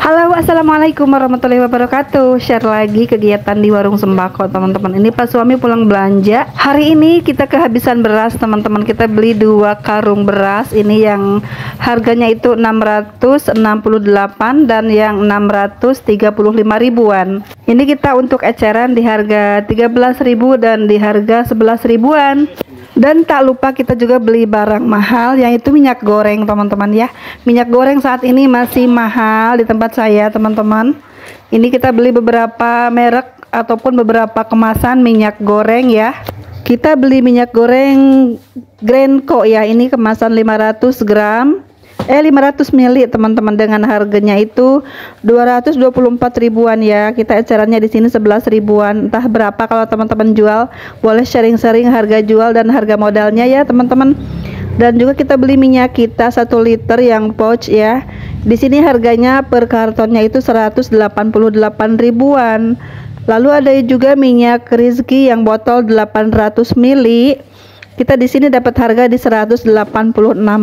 Halo, assalamualaikum warahmatullahi wabarakatuh. Share lagi kegiatan di warung sembako, teman-teman. Ini pas suami pulang belanja. Hari ini kita kehabisan beras, teman-teman. Kita beli 2 karung beras. Ini yang harganya itu 668 dan yang 635 ribuan. Ini kita untuk eceran di harga 13.000 dan di harga 11 ribuan. Dan tak lupa kita juga beli barang mahal, yang itu minyak goreng, teman-teman ya. Minyak goreng saat ini masih mahal di tempat saya, teman-teman. Ini kita beli beberapa merek ataupun beberapa kemasan minyak goreng ya. Kita beli minyak goreng Grenco ya, ini kemasan 500 gram 500 ml, teman-teman, dengan harganya itu 224 ribuan ya. Kita ecerannya di sini 11 ribuan. Entah berapa kalau teman-teman jual, boleh sharing-sharing harga jual dan harga modalnya ya, teman-teman. Dan juga kita beli minyak kita 1 liter yang pouch ya. Di sini harganya per kartonnya itu 188 ribuan. Lalu ada juga minyak Rizky yang botol 800 ml. Kita di sini dapat harga di 186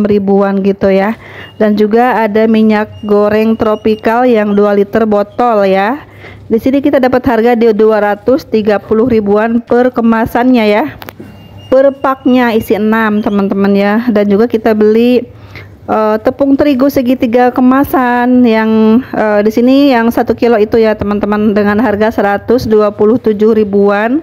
ribuan gitu ya. Dan juga ada minyak goreng tropikal yang 2 liter botol ya. Di sini kita dapat harga di 230 ribuan per kemasannya ya. Per paknya isi 6, teman-teman ya. Dan juga kita beli tepung terigu segitiga kemasan yang di sini yang 1 kilo itu ya, teman-teman, dengan harga 127 ribuan.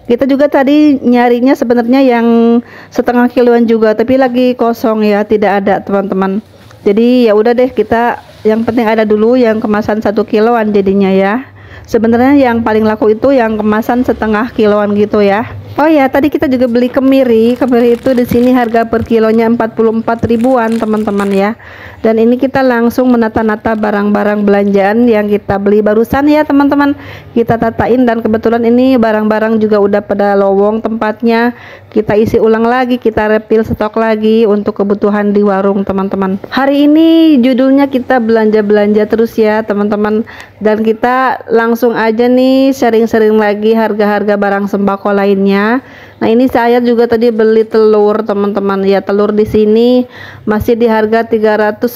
Kita juga tadi nyarinya sebenarnya yang setengah kiloan juga, tapi lagi kosong ya, tidak ada, teman-teman. Jadi ya udah deh, kita yang penting ada dulu yang kemasan 1 kiloan jadinya ya. Sebenarnya yang paling laku itu yang kemasan setengah kiloan gitu ya. Oh ya, tadi kita juga beli kemiri. Kemiri itu di sini harga per kilonya 44 ribuan, teman-teman ya. Dan ini kita langsung menata-nata barang-barang belanjaan yang kita beli barusan ya, teman-teman. Kita tatain dan kebetulan ini barang-barang juga udah pada lowong tempatnya. Kita isi ulang lagi, kita refill stok lagi untuk kebutuhan di warung, teman-teman. Hari ini judulnya kita belanja-belanja terus ya, teman-teman. Dan kita langsung aja nih sharing-sharing lagi harga-harga barang sembako lainnya. Nah, ini saya juga tadi beli telur, teman-teman ya. Telur di sini masih di harga 395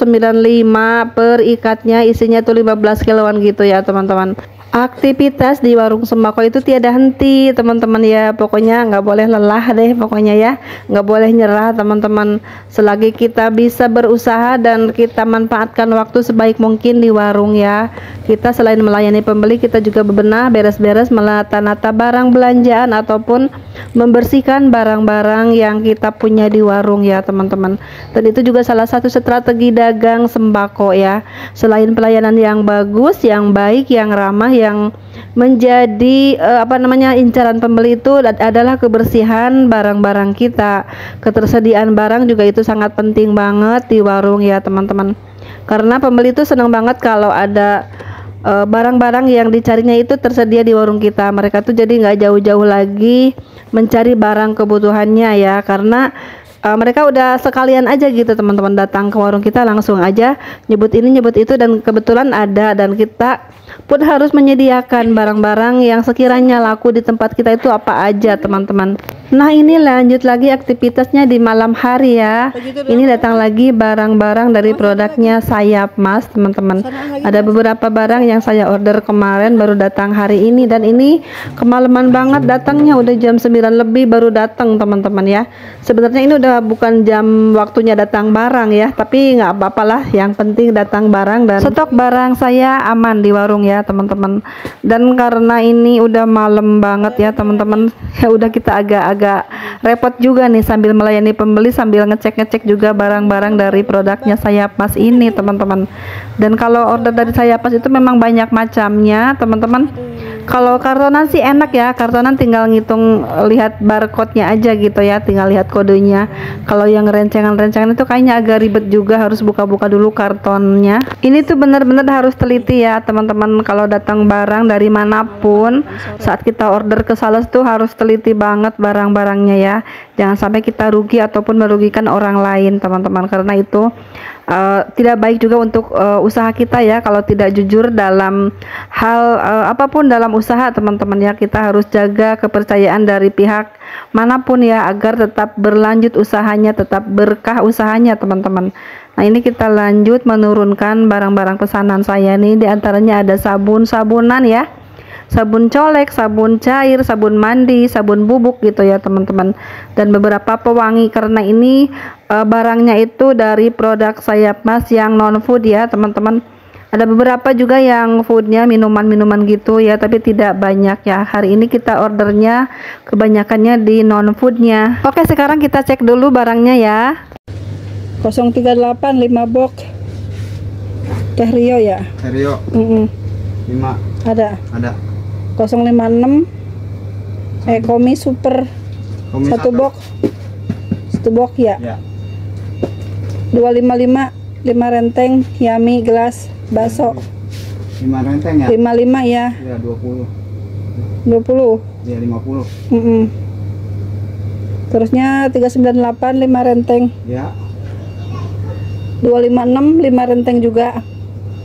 per ikatnya, isinya tuh 15 kiloan gitu ya, teman-teman. Aktivitas di warung sembako itu tiada henti, teman-teman ya. Pokoknya nggak boleh lelah deh, pokoknya ya, nggak boleh nyerah, teman-teman. Selagi kita bisa berusaha dan kita manfaatkan waktu sebaik mungkin di warung ya. Kita selain melayani pembeli, kita juga bebenah, beres-beres, menata-nata barang belanjaan ataupun membersihkan barang-barang yang kita punya di warung ya, teman-teman. Dan itu juga salah satu strategi dagang sembako ya. Selain pelayanan yang bagus, yang baik, yang ramah, yang menjadi incaran pembeli itu adalah kebersihan barang-barang kita. Ketersediaan barang juga itu sangat penting banget di warung ya, teman-teman. Karena pembeli itu senang banget kalau ada barang-barang yang dicarinya itu tersedia di warung kita. Mereka tuh jadi nggak jauh-jauh lagi mencari barang kebutuhannya ya, karena mereka udah sekalian aja gitu, teman-teman, datang ke warung kita langsung aja nyebut ini nyebut itu dan kebetulan ada, dan kita pun harus menyediakan barang-barang yang sekiranya laku di tempat kita itu apa aja, teman-teman. Nah, ini lanjut lagi aktivitasnya di malam hari ya. Ini datang lagi barang-barang dari produknya Sayap Mas, teman-teman. Ada beberapa barang yang saya order kemarin baru datang hari ini, dan ini kemalaman banget datangnya, udah jam 9 lebih baru datang, teman-teman ya. Sebenarnya ini udah bukan jam waktunya datang barang ya, tapi nggak apa-apa lah, yang penting datang barang dan stok barang saya aman di warung ya, teman-teman. Dan karena ini udah malam banget ya, teman-teman, ya udah kita agak repot juga nih sambil melayani pembeli, sambil ngecek-ngecek juga barang-barang dari produknya Sayap Mas ini, teman-teman. Dan kalau order dari Sayap Mas itu memang banyak macamnya, teman-teman. Kalau kartonan sih enak ya, kartonan tinggal ngitung, lihat barcode-nya aja gitu ya, tinggal lihat kodenya. Kalau yang rencengan-rencengan itu kayaknya agak ribet juga, harus buka-buka dulu kartonnya. Ini tuh bener-bener harus teliti ya, teman-teman. Kalau datang barang dari manapun, saat kita order ke sales tuh harus teliti banget barang-barangnya ya. Jangan sampai kita rugi ataupun merugikan orang lain, teman-teman. Karena itu tidak baik juga untuk usaha kita ya kalau tidak jujur dalam hal apapun dalam usaha teman-teman ya. Kita harus jaga kepercayaan dari pihak manapun ya agar tetap berlanjut usahanya, tetap berkah usahanya teman-teman. Nah ini kita lanjut menurunkan barang-barang pesanan saya nih, diantaranya ada sabun-sabunan ya, sabun colek, sabun cair, sabun mandi, sabun bubuk gitu ya teman-teman, dan beberapa pewangi karena ini barangnya itu dari produk Sayap Mas yang non food ya teman-teman. Ada beberapa juga yang foodnya, minuman-minuman gitu ya, tapi tidak banyak ya. Hari ini kita ordernya kebanyakannya di non foodnya. Oke, sekarang kita cek dulu barangnya ya. 038 5 box Teh Rio ya. Teh Rio 5 ada 056 Komi Super Komi 1 box ya, 255 5 renteng Yummy gelas bakso 5 renteng ya, 55 ya, 20 ya 50 terusnya 398 5 renteng ya, 256 5 renteng juga,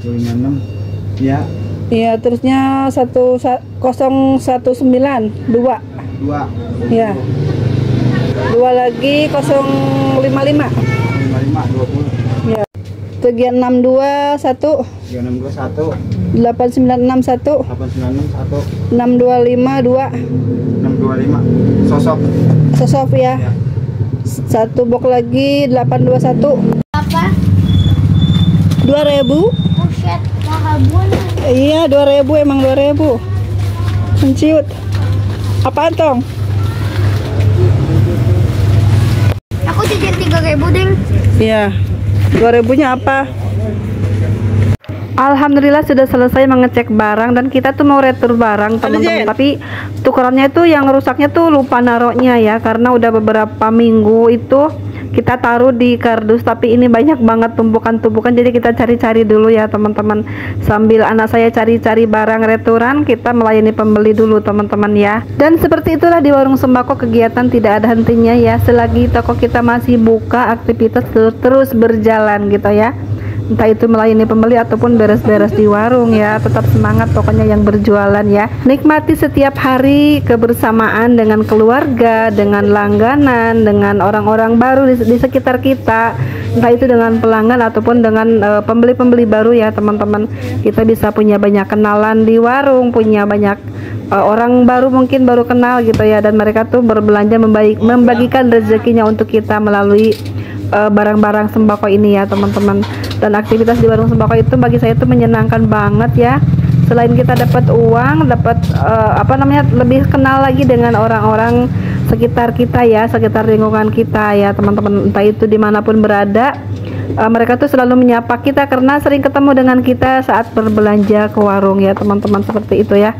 256 ya. Iya, terusnya 1019 2 ya, 2 lagi 055 20 ya, 362 1 8961 625 2 sosok ya. Satu box lagi 821 apa? 2000. Buset, mahal banget. Iya 2000, emang 2000. Menciut. Apaan tong? Aku jajan 3.000 ding. Iya. 2000 nya apa? Alhamdulillah sudah selesai mengecek barang dan kita tuh mau retur barang teman-teman, tapi tukerannya itu yang rusaknya tuh lupa naruhnya ya, karena udah beberapa minggu itu kita taruh di kardus, tapi ini banyak banget tumpukan-tumpukan, jadi kita cari-cari dulu ya teman-teman. Sambil anak saya cari-cari barang returan, kita melayani pembeli dulu teman-teman ya. Dan seperti itulah di warung sembako, kegiatan tidak ada hentinya ya, selagi toko kita masih buka, aktivitas terus berjalan gitu ya, entah itu melayani pembeli ataupun beres-beres di warung ya. Tetap semangat pokoknya yang berjualan ya, nikmati setiap hari kebersamaan dengan keluarga, dengan langganan, dengan orang-orang baru di sekitar kita, entah itu dengan pelanggan ataupun dengan pembeli-pembeli baru ya teman-teman. Kita bisa punya banyak kenalan di warung, punya banyak orang baru mungkin baru kenal gitu ya, dan mereka tuh berbelanja membagikan rezekinya untuk kita melalui barang-barang sembako ini ya teman-teman. Dan aktivitas di warung sembako itu bagi saya itu menyenangkan banget ya. Selain kita dapat uang, dapat lebih kenal lagi dengan orang-orang sekitar kita ya, sekitar lingkungan kita ya teman-teman, entah itu dimanapun berada. Mereka tuh selalu menyapa kita karena sering ketemu dengan kita saat berbelanja ke warung ya teman-teman, seperti itu ya.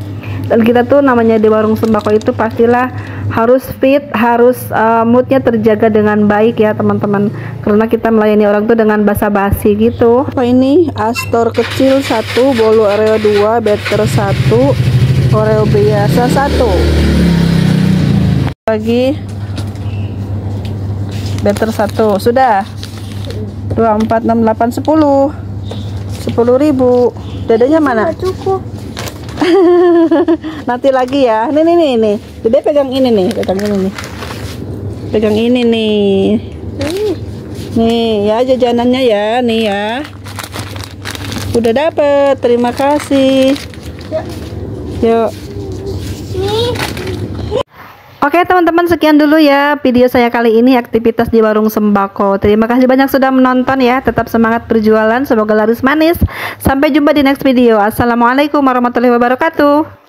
Dan kita tuh namanya di warung sembako itu pastilah harus fit, harus moodnya terjaga dengan baik ya teman-teman, karena kita melayani orang tuh dengan basa-basi gitu. Apa ini? Astor kecil 1, bolu Oreo 2, better 1, Oreo biasa 1 lagi, better 1 sudah. 2, 4, 6, 8, 10 10.000. Dadanya mana? Cukup. Nanti lagi ya. Nih. Dede pegang ini nih, pegang ini nih. Nih ya jajanannya ya, nih ya. Udah dapet, terima kasih. Yuk. Nih. Oke teman-teman, sekian dulu ya video saya kali ini, aktivitas di warung sembako. Terima kasih banyak sudah menonton ya. Tetap semangat berjualan, semoga laris manis. Sampai jumpa di next video. Assalamualaikum warahmatullahi wabarakatuh.